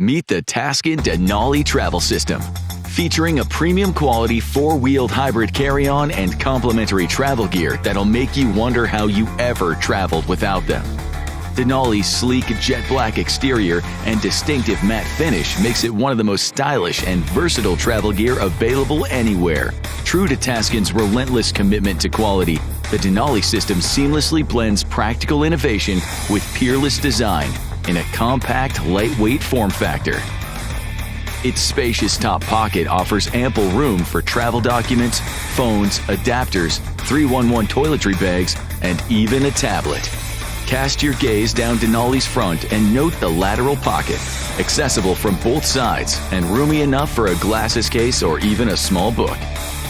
Meet the Taskin Denali travel system. Featuring a premium quality four-wheeled hybrid carry-on and complimentary travel gear that'll make you wonder how you ever traveled without them. Denali's sleek jet black exterior and distinctive matte finish makes it one of the most stylish and versatile travel gear available anywhere. True to Taskin's relentless commitment to quality, the Denali system seamlessly blends practical innovation with peerless design in a compact, lightweight form factor. Its spacious top pocket offers ample room for travel documents, phones, adapters, 311 toiletry bags, and even a tablet. Cast your gaze down Denali's front and note the lateral pocket, accessible from both sides and roomy enough for a glasses case or even a small book.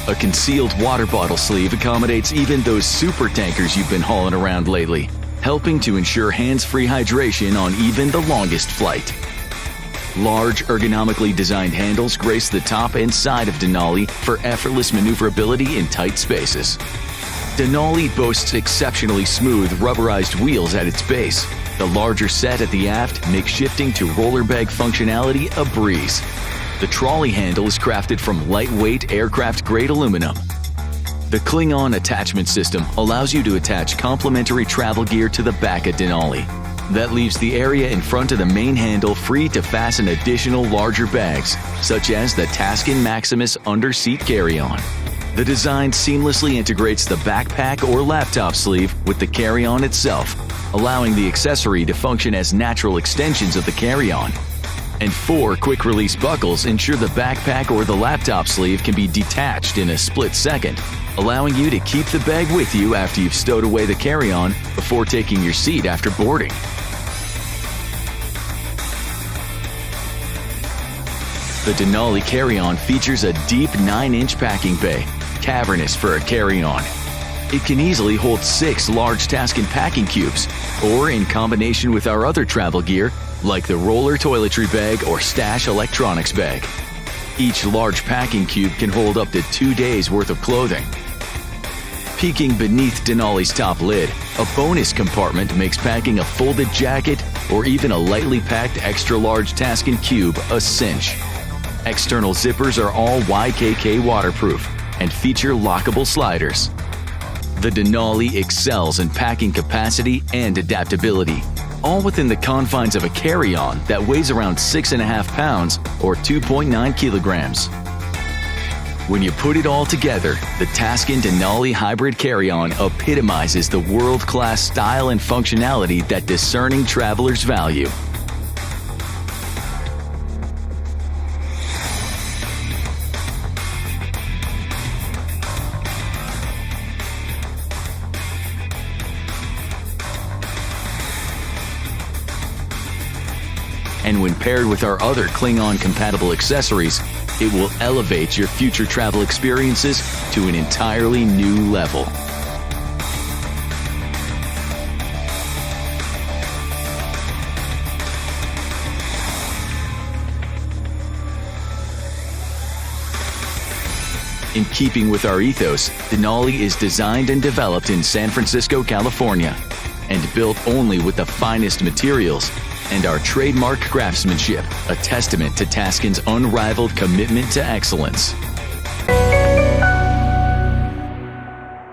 A concealed water bottle sleeve accommodates even those super tankers you've been hauling around lately, helping to ensure hands-free hydration on even the longest flight. Large, ergonomically designed handles grace the top and side of Denali for effortless maneuverability in tight spaces. Denali boasts exceptionally smooth, rubberized wheels at its base. The larger set at the aft makes shifting to roller bag functionality a breeze. The trolley handle is crafted from lightweight aircraft-grade aluminum. The Klingon attachment system allows you to attach complementary travel gear to the back of Denali. That leaves the area in front of the main handle free to fasten additional larger bags, such as the Taskin Maximus under-seat carry-on. The design seamlessly integrates the backpack or laptop sleeve with the carry-on itself, allowing the accessory to function as natural extensions of the carry-on. And 4 quick-release buckles ensure the backpack or the laptop sleeve can be detached in a split second, allowing you to keep the bag with you after you've stowed away the carry-on before taking your seat after boarding. The Denali carry-on features a deep 9-inch packing bay, cavernous for a carry-on. It can easily hold 6 large Taskin packing cubes, or in combination with our other travel gear, like the roller toiletry bag or stash electronics bag. Each large packing cube can hold up to 2 days' worth of clothing. Peeking beneath Denali's top lid, a bonus compartment makes packing a folded jacket or even a lightly packed extra-large Taskin cube a cinch. External zippers are all YKK waterproof and feature lockable sliders. The Denali excels in packing capacity and adaptability, all within the confines of a carry-on that weighs around 6.5 pounds or 2.9 kilograms. When you put it all together, the Taskin Denali hybrid carry-on epitomizes the world-class style and functionality that discerning travelers value. And when paired with our other Klingon-compatible accessories, it will elevate your future travel experiences to an entirely new level. In keeping with our ethos, Denali is designed and developed in San Francisco, California, and built only with the finest materials and our trademark craftsmanship, a testament to Taskin's unrivaled commitment to excellence.